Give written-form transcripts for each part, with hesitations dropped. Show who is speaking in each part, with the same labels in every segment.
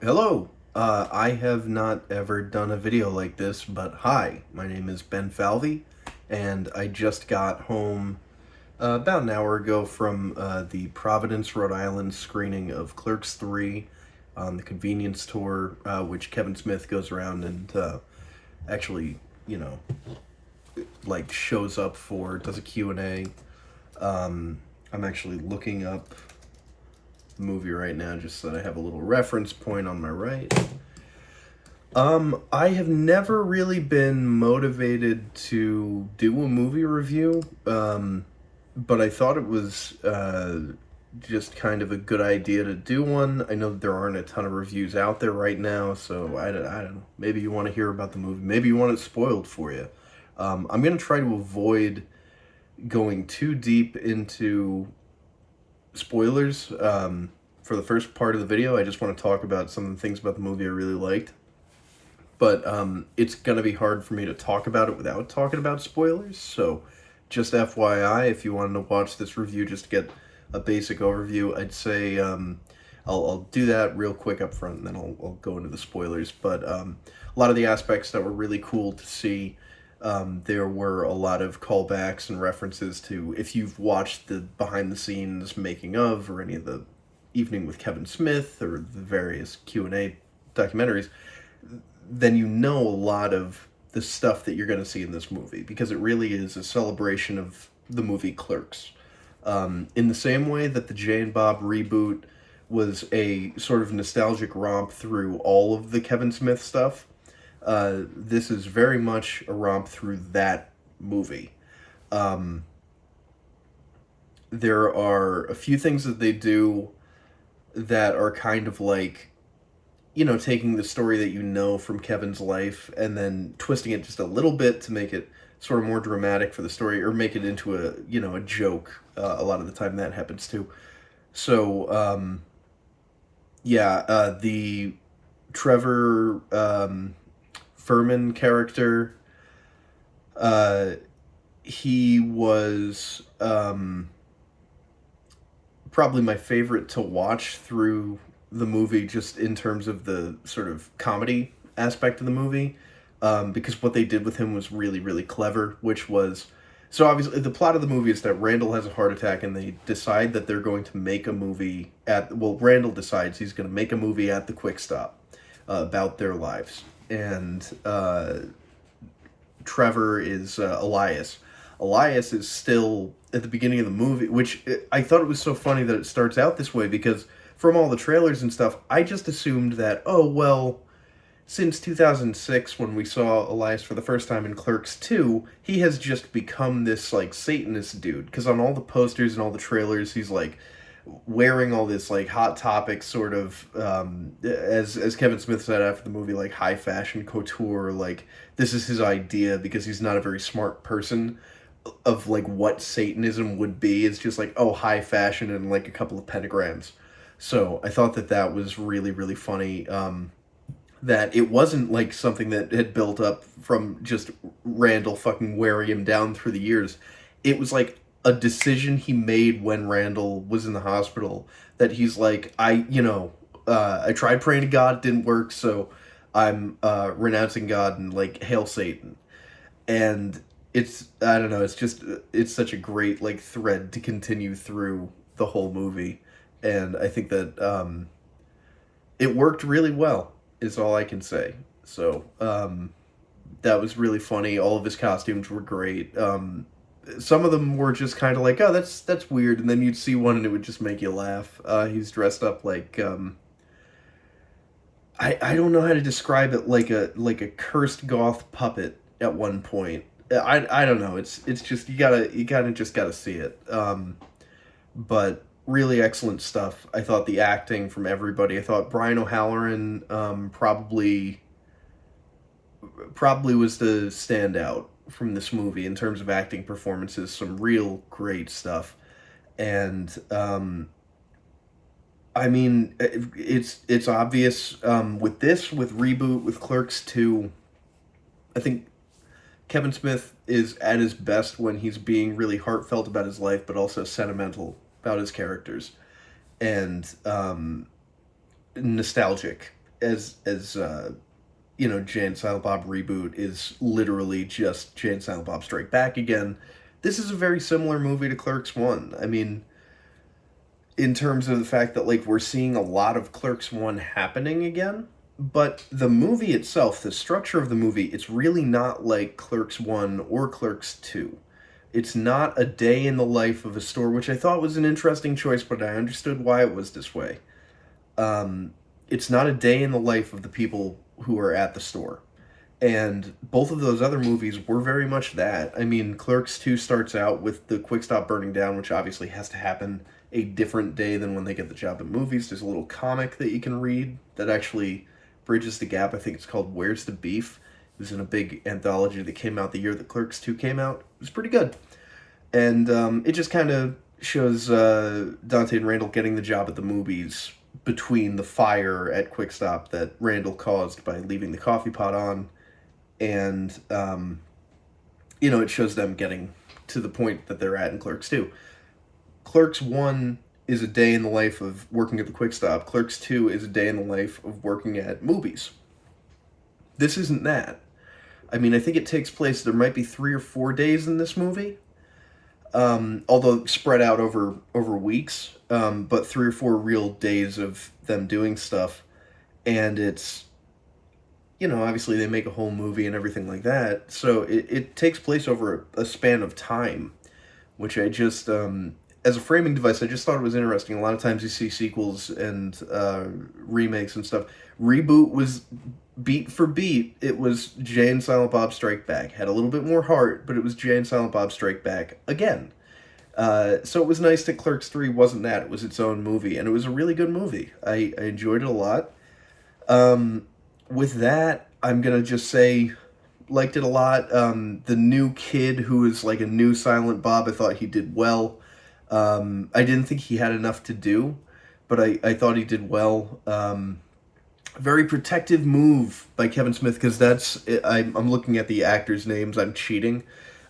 Speaker 1: Hello. I have not ever done a video like this, but hi, my name is Ben Falvey, and I just got home about an hour ago from the Providence, Rhode Island screening of Clerks 3 on the convenience store, which Kevin Smith goes around and actually, you know, like shows up for, does a Q&A. I'm actually looking up the movie right now just so that I have a little reference point on my right. I have never really been motivated to do a movie review, but I thought it was just kind of a good idea to do one. I know that there aren't a ton of reviews out there right now, so I don't know. Maybe you want to hear about the movie. Maybe you want it spoiled for you. I'm going to try to avoid going too deep into spoilers. For the first part of the video, I just want to talk about some of the things about the movie I really liked. But it's going to be hard for me to talk about it without talking about spoilers. So just FYI, if you wanted to watch this review just to get a basic overview, I'd say I'll do that real quick up front, and then I'll go into the spoilers. But a lot of the aspects that were really cool to see, there were a lot of callbacks and references to, if you've watched the behind-the-scenes making of, or any of the Evening with Kevin Smith, or the various Q&A documentaries, then you know a lot of the stuff that you're going to see in this movie, because it really is a celebration of the movie Clerks. In the same way that the Jay and Bob reboot was a sort of nostalgic romp through all of the Kevin Smith stuff, this is very much a romp through that movie. There are a few things that they do that are kind of like, taking the story that you know from Kevin's life and then twisting it just a little bit to make it sort of more dramatic for the story, or make it into a joke. A lot of the time that happens too. So, the Trevor Furman character, he was probably my favorite to watch through the movie, just in terms of the sort of comedy aspect of the movie, because what they did with him was really, really clever, which was, so obviously the plot of the movie is that Randall has a heart attack and they decide that they're going to make a movie Randall decides he's going to make a movie at the Quick Stop about their lives. And Trevor is Elias. Elias is still at the beginning of the movie, which I thought it was so funny that it starts out this way, because from all the trailers and stuff, I just assumed that, oh, well, since 2006, when we saw Elias for the first time in Clerks 2, he has just become this, like, Satanist dude. Because on all the posters and all the trailers, he's, like, wearing all this, like, Hot Topic sort of, as Kevin Smith said after the movie, like, high fashion couture, like, this is his idea, because he's not a very smart person, of, like, what Satanism would be. It's just, like, oh, high fashion and, like, a couple of pentagrams. So I thought that was really, really funny, that it wasn't like something that had built up from just Randall fucking wearing him down through the years. It was like a decision he made when Randall was in the hospital, that he's like, I tried praying to God, it didn't work, so I'm renouncing God and, like, hail Satan. And I don't know, it's such a great, like, thread to continue through the whole movie. And I think that it worked really well, is all I can say. So that was really funny. All of his costumes were great. Some of them were just kind of like, oh, that's weird. And then you'd see one and it would just make you laugh. He's dressed up like, I don't know how to describe it, like a cursed goth puppet at one point. I don't know. It's just, you gotta see it. But really excellent stuff. I thought the acting from everybody. I thought Brian O'Halloran probably was the standout from this movie in terms of acting performances. Some real great stuff. And I mean, it's obvious with Reboot, with Clerks 2, I think Kevin Smith is at his best when he's being really heartfelt about his life, but also sentimental about his characters, and nostalgic. Jay and Silent Bob Reboot is literally just Jay and Silent Bob Strike Back again. This is a very similar movie to Clerks 1. I mean, in terms of the fact that, like, we're seeing a lot of Clerks 1 happening again, but the movie itself, the structure of the movie, it's really not like Clerks 1 or Clerks 2. It's not a day in the life of a store, which I thought was an interesting choice, but I understood why it was this way. It's not a day in the life of the people who are at the store. And both of those other movies were very much that. I mean, Clerks 2 starts out with the quick stop burning down, which obviously has to happen a different day than when they get the job at movies. There's a little comic that you can read that actually bridges the gap. I think it's called Where's the Beef? It was in a big anthology that came out the year that Clerks 2 came out. It was pretty good. And it just kind of shows Dante and Randall getting the job at the movies between the fire at Quick Stop that Randall caused by leaving the coffee pot on. And, it shows them getting to the point that they're at in Clerks 2. Clerks 1 is a day in the life of working at the Quick Stop. Clerks 2 is a day in the life of working at movies. This isn't that. I mean, I think it takes place, there might be 3 or 4 days in this movie, although spread out over weeks, but 3 or 4 real days of them doing stuff. And it's, obviously they make a whole movie and everything like that, so it takes place over a span of time, which I just, as a framing device, I just thought it was interesting. A lot of times you see sequels and remakes and stuff. Reboot was beat for beat. It was Jay and Silent Bob Strike Back. Had a little bit more heart, but it was Jay and Silent Bob Strike Back again. So it was nice that Clerks 3 wasn't that. It was its own movie, and it was a really good movie. I enjoyed it a lot. With that, I'm going to just say, liked it a lot. The new kid who is like a new Silent Bob, I thought he did well. I didn't think he had enough to do, but I thought he did well. Very protective move by Kevin Smith, because I'm looking at the actors' names. I'm cheating.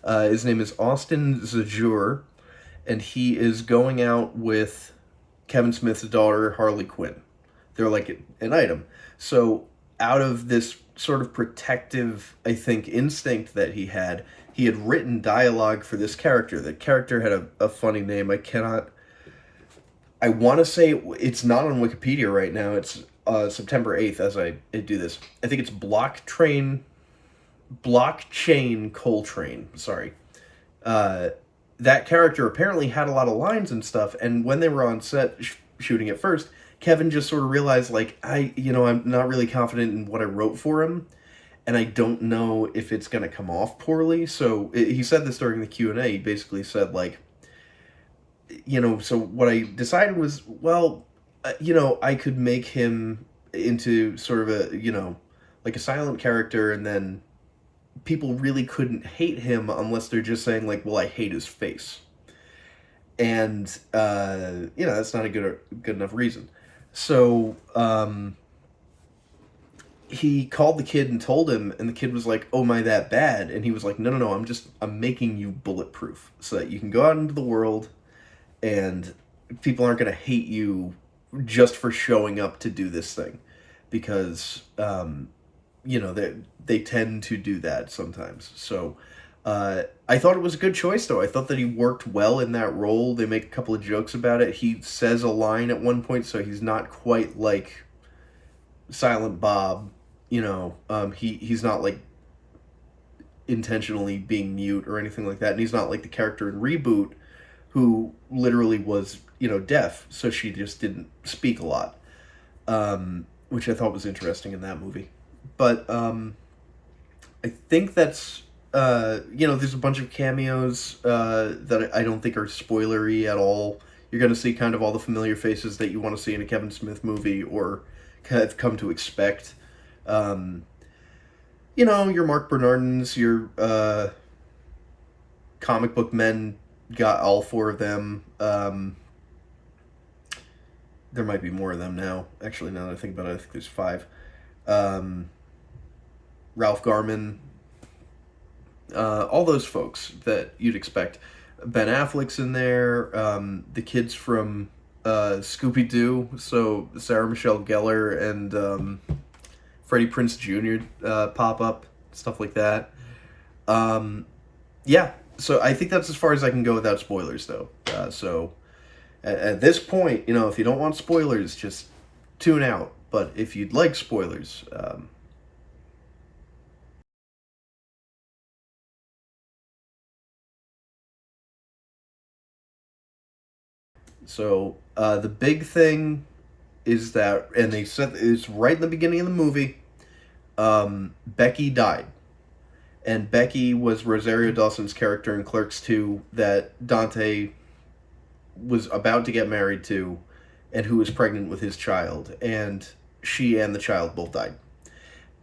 Speaker 1: His name is Austin Zajur, and he is going out with Kevin Smith's daughter, Harley Quinn. They're like an item. So out of this sort of protective, I think, instinct that he had written dialogue for this character. The character had a funny name. I want to say it's not on Wikipedia right now. It's September 8th as I do this. I think it's Blockchain Coltrane. Sorry. That character apparently had a lot of lines and stuff, and when they were on set shooting at first, Kevin just sort of realized, like, I'm not really confident in what I wrote for him, and I don't know if it's going to come off poorly. So he said this during the Q&A. He basically said, like, so what I decided was, well, I could make him into sort of a, like a silent character, and then people really couldn't hate him unless they're just saying, like, well, I hate his face. And, that's not a good enough reason. So, he called the kid and told him, and the kid was like, oh, am I that bad? And he was like, no, I'm making you bulletproof so that you can go out into the world and people aren't going to hate you just for showing up to do this thing. Because, they tend to do that sometimes. So, I thought it was a good choice, though. I thought that he worked well in that role. They make a couple of jokes about it. He says a line at one point, so he's not quite like Silent Bob. He's not like intentionally being mute or anything like that. And he's not like the character in Reboot who literally was, deaf, so she just didn't speak a lot, which I thought was interesting in that movie. But I think that's, there's a bunch of cameos that I don't think are spoilery at all. You're going to see kind of all the familiar faces that you want to see in a Kevin Smith movie or have come to expect. Your Mark Bernardins, your comic book men, got all 4 of them. There might be more of them now. Actually, now that I think about it, I think there's 5. Ralph Garman, all those folks that you'd expect. Ben Affleck's in there. The kids from Scooby-Doo, so Sarah Michelle Gellar and Freddie Prinze Jr. Pop up, stuff like that. Um, yeah, so I think that's as far as I can go without spoilers, though. So at this point, if you don't want spoilers, just tune out. But if you'd like spoilers, the big thing is that, and they said it's right in the beginning of the movie. Becky died, and Becky was Rosario Dawson's character in Clerks 2 that Dante was about to get married to, and who was pregnant with his child, and she and the child both died.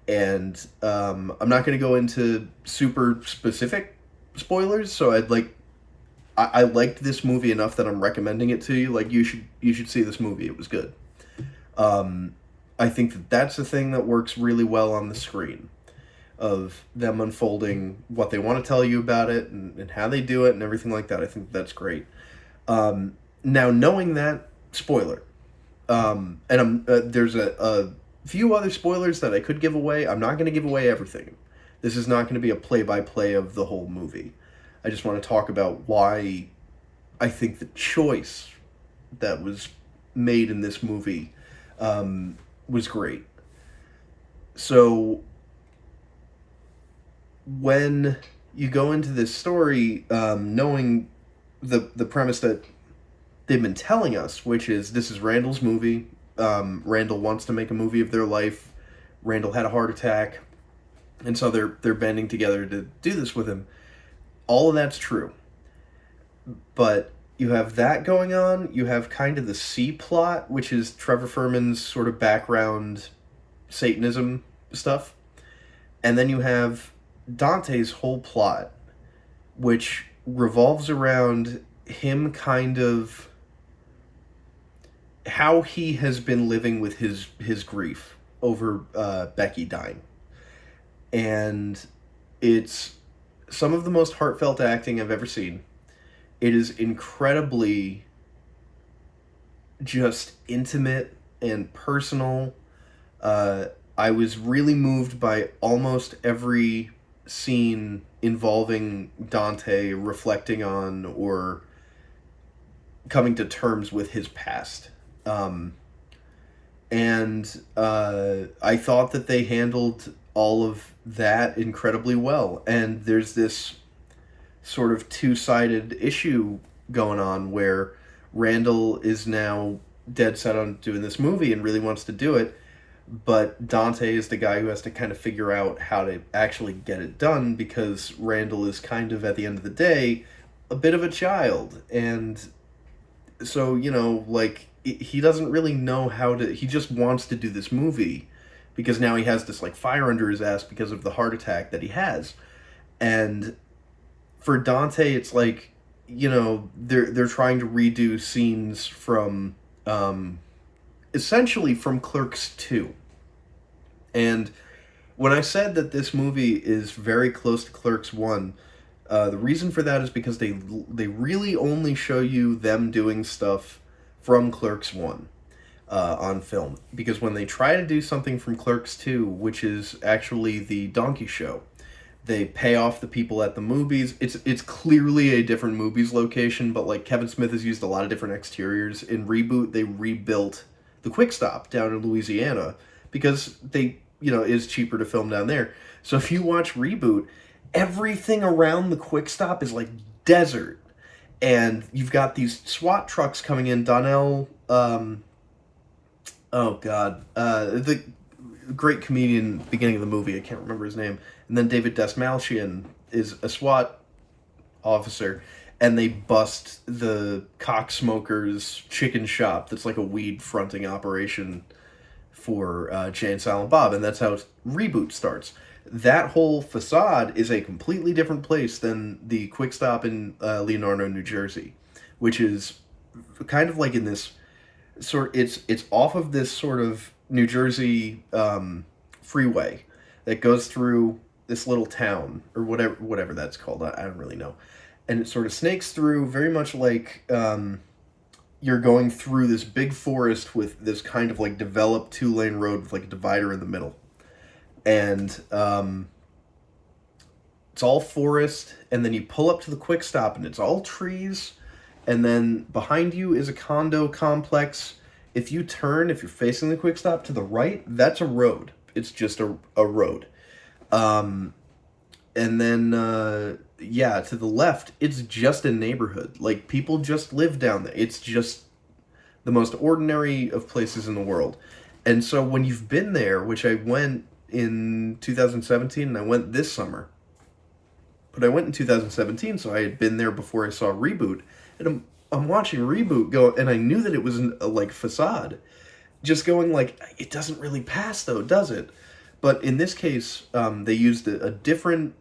Speaker 1: And I'm not going to go into super specific spoilers, so I liked this movie enough that I'm recommending it to you. Like, you should see this movie. It was good. Um, I think that that's a thing that works really well on the screen, of them unfolding what they want to tell you about it, and how they do it and everything like that. I think that's great. Now, knowing that, spoiler. And there's a few other spoilers that I could give away. I'm not going to give away everything. This is not going to be a play-by-play of the whole movie. I just want to talk about why I think the choice that was made in this movie was great. So, when you go into this story, knowing the premise that they've been telling us, which is this is Randall's movie. Randall wants to make a movie of their life. Randall had a heart attack, and so they're banding together to do this with him. All of that's true, but you have that going on. You have kind of the C plot, which is Trevor Furman's sort of background Satanism stuff, and then you have Dante's whole plot, which revolves around him kind of how he has been living with his grief over Becky dying. And it's some of the most heartfelt acting I've ever seen. It is incredibly just intimate and personal. I was really moved by almost every scene involving Dante reflecting on or coming to terms with his past. And I thought that they handled all of that incredibly well. And there's this sort of two-sided issue going on where Randall is now dead set on doing this movie and really wants to do it, but Dante is the guy who has to kind of figure out how to actually get it done, because Randall is kind of, at the end of the day, a bit of a child. And so, like, he doesn't really know how to, he just wants to do this movie because now he has this, like, fire under his ass because of the heart attack that he has. And for Dante, it's like, they're trying to redo scenes from, essentially from Clerks 2. And when I said that this movie is very close to Clerks 1, the reason for that is because they really only show you them doing stuff from Clerks 1 on film. Because when they try to do something from Clerks 2, which is actually the donkey show, they pay off the people at the movies. It's clearly a different movies location, but like Kevin Smith has used a lot of different exteriors. In Reboot, they rebuilt the Quick Stop down in Louisiana because is cheaper to film down there. So if you watch Reboot, everything around the Quick Stop is like desert. And you've got these SWAT trucks coming in. Donnell, the great comedian beginning of the movie, I can't remember his name. And then David Desmalchian is a SWAT officer, and they bust the cocksmoker's chicken shop that's like a weed fronting operation for Jay and Silent Bob, and that's how Reboot starts. That whole facade is a completely different place than the Quick Stop in Leonardo, New Jersey, which is kind of like in this it's off of this sort of New Jersey freeway that goes through this little town, or whatever that's called. I don't really know. And it sort of snakes through, very much like you're going through this big forest with this kind of like developed 2-lane road with like a divider in the middle. and it's all forest, and then you pull up to the quick stop and it's all trees, and then behind you is a condo complex. If you turn, if you're facing the quick stop to the right, that's a road. It's just a road. Um, and then yeah, to the left, it's just a neighborhood. Like, people just live down there. It's just the most ordinary of places in the world. And so when you've been there, which I went in 2017 and I went this summer, but I went in 2017, so I had been there before I saw Reboot, and I'm watching Reboot go, and I knew that it was a like facade, just going like, it doesn't really pass though, does it? But in this case, they used a different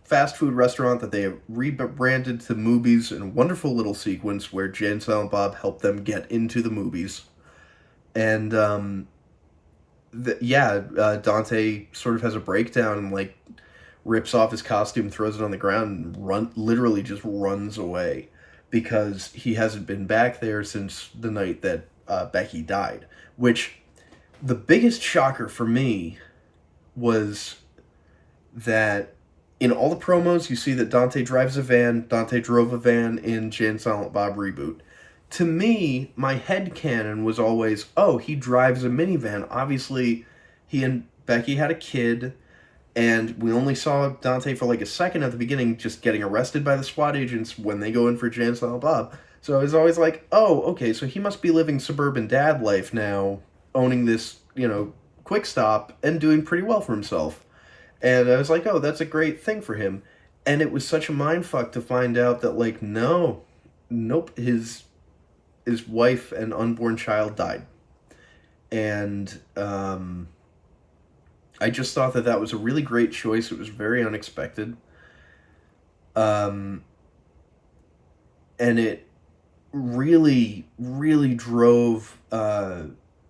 Speaker 1: fast food restaurant that they have rebranded to Movies in a wonderful little sequence where Jay and Silent Bob help them get into the movies. And Dante sort of has a breakdown and like rips off his costume, throws it on the ground, and literally just runs away because he hasn't been back there since the night that Becky died. Which, the biggest shocker for me was that in all the promos, you see that Dante drives a van. Dante drove a van in Jay and Silent Bob Reboot. To me, my headcanon was always, oh, he drives a minivan. Obviously, he and Becky had a kid, and we only saw Dante for like a second at the beginning, just getting arrested by the SWAT agents when they go in for Jay and Silent Bob. So I was always like, oh, okay, so he must be living suburban dad life now, owning this, quick stop, and doing pretty well for himself. And I was like, oh, that's a great thing for him. And it was such a mindfuck to find out that, like, no, nope, his wife and unborn child died. And I just thought that was a really great choice. It was very unexpected. And it really, really drove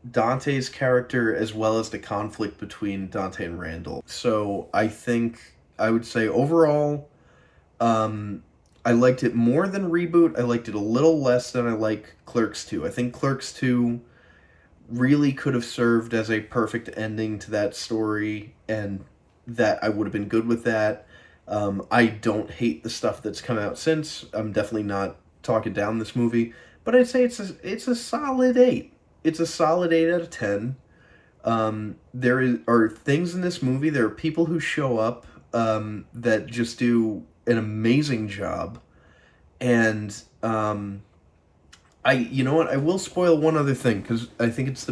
Speaker 1: Dante's character as well as the conflict between Dante and Randall. So I think I would say overall, I liked it more than Reboot. I liked it a little less than I like Clerks 2. I think Clerks 2 really could have served as a perfect ending to that story, and that I would have been good with that. I don't hate the stuff that's come out since. I'm definitely not talking down this movie, but I'd say it's a solid 8. It's a solid 8 out of 10. Are things in this movie, there are people who show up that just do an amazing job. And you know what, I will spoil one other thing, because I think it's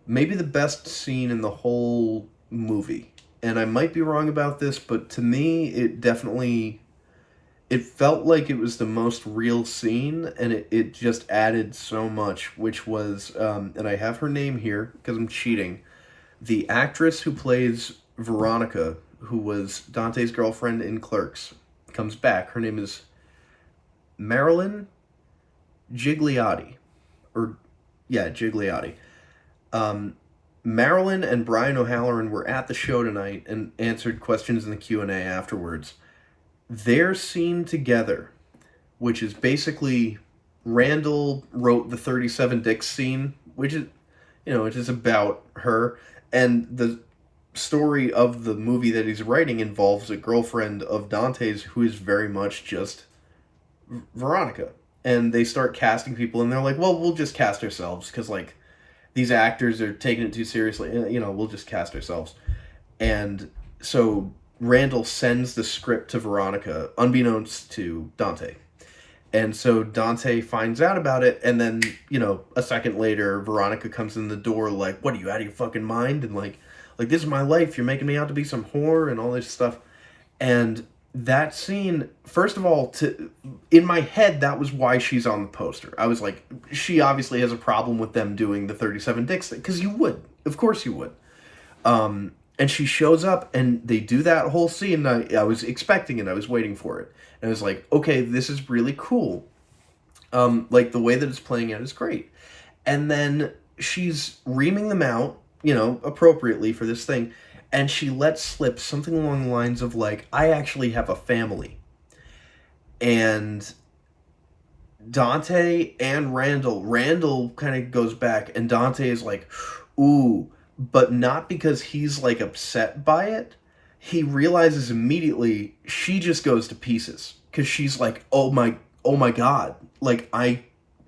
Speaker 1: maybe the best scene in the whole movie. And I might be wrong about this, but to me, it felt like it was the most real scene, and it just added so much, which was, and I have her name here, because I'm cheating, the actress who plays Veronica, who was Dante's girlfriend in Clerks, comes back. Her name is Marilyn Gigliotti. Gigliotti. Marilyn and Brian O'Halloran were at the show tonight and answered questions in the Q&A afterwards. Their scene together, which is basically Randall wrote the 37 Dicks scene, which is about her, and the story of the movie that he's writing involves a girlfriend of Dante's who is very much just Veronica. And they start casting people, and they're like, well, we'll just cast ourselves, because, like, these actors are taking it too seriously. We'll just cast ourselves. And so Randall sends the script to Veronica, unbeknownst to Dante. And so Dante finds out about it, and then, a second later, Veronica comes in the door like, what, are you out of your fucking mind? And like, this is my life, you're making me out to be some whore, and all this stuff. And that scene, first of all, in my head, that was why she's on the poster. I was like, she obviously has a problem with them doing the 37 Dicks thing, because you would. Of course you would. And she shows up, and they do that whole scene. I was expecting it. I was waiting for it. And I was like, okay, this is really cool. Like, the way that it's playing out is great. And then she's reaming them out, appropriately for this thing. And she lets slip something along the lines of, like, I actually have a family. And Dante and Randall kind of goes back, and Dante is like, ooh, but not because he's like upset by it. He realizes immediately she just goes to pieces because she's like, oh my god, like I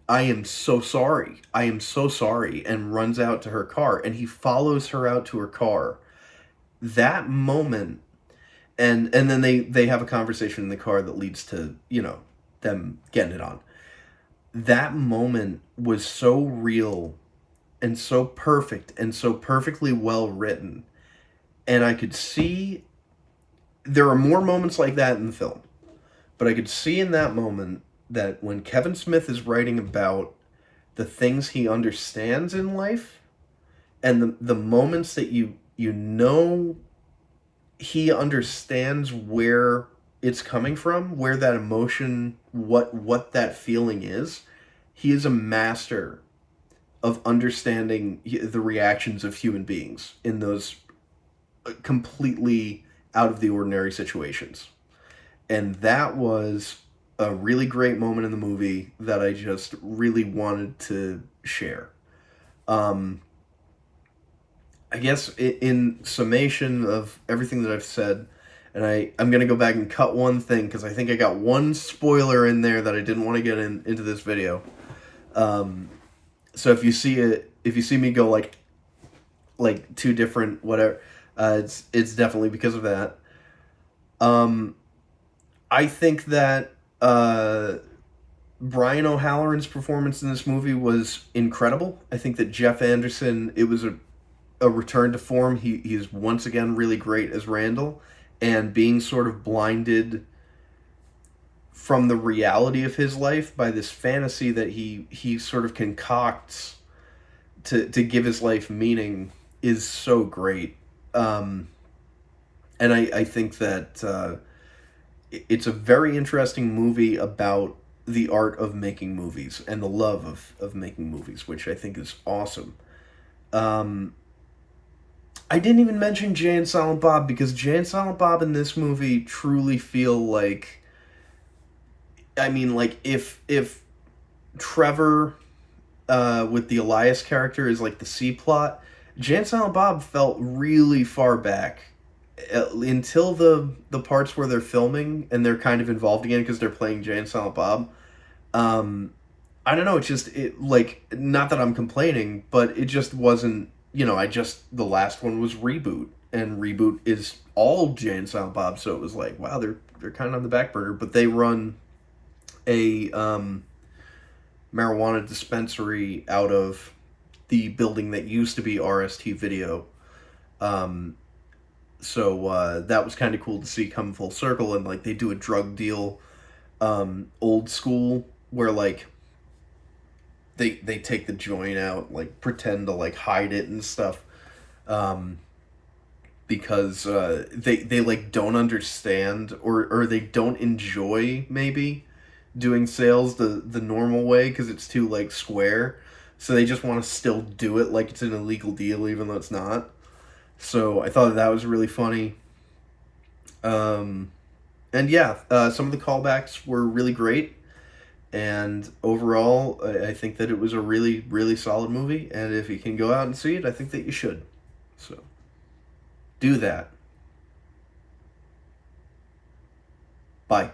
Speaker 1: am so sorry, I am so sorry, and runs out to her car, and he follows her out to her car. That moment, and then they have a conversation in the car that leads to, you know, them getting it on. That moment was so real and so perfect and so perfectly well written, and I could see there are more moments like that in the film, but I could see in that moment that when Kevin Smith is writing about the things he understands in life, and the moments that you know he understands where it's coming from, where that emotion, what that feeling is. He is a master of understanding the reactions of human beings in those completely out of the ordinary situations. And that was a really great moment in the movie that I just really wanted to share. Um, I guess in summation of everything that I've said, and I'm going to go back and cut one thing because I think I got one spoiler in there that I didn't want to get into this video. So if you see it, if you see me go like two different whatever, it's definitely because of that. Um, I think that Brian O'Halloran's performance in this movie was incredible. I think that Jeff Anderson, it was a return to form. He's once again really great as Randall, and being sort of blinded from the reality of his life by this fantasy that he sort of concocts to give his life meaning is so great. And I think that it's a very interesting movie about the art of making movies and the love of making movies, which I think is awesome. Um, I didn't even mention Jay and Silent Bob because Jay and Silent Bob in this movie truly feel like, I mean, like if Trevor with the Elias character is like the C plot, Jay and Silent Bob felt really far back until the parts where they're filming and they're kind of involved again because they're playing Jay and Silent Bob. Um, I don't know. It's just it like not that I'm complaining, but it just wasn't. You know, I just the last one was Reboot, and Reboot is all Jay and Silent Bob, so it was like, wow, they're kind of on the back burner, but they run a marijuana dispensary out of the building that used to be RST Video. Um, so that was kind of cool to see come full circle, and like they do a drug deal, old school, where like they take the joint out, like pretend to like hide it and stuff, um, because they like don't understand or they don't enjoy maybe doing sales the normal way because it's too like square, so they just want to still do it like it's an illegal deal even though it's not. So I thought that was really funny. Um, and yeah, some of the callbacks were really great. And overall, I think that it was a really, really solid movie. And if you can go out and see it, I think that you should. So, do that. Bye.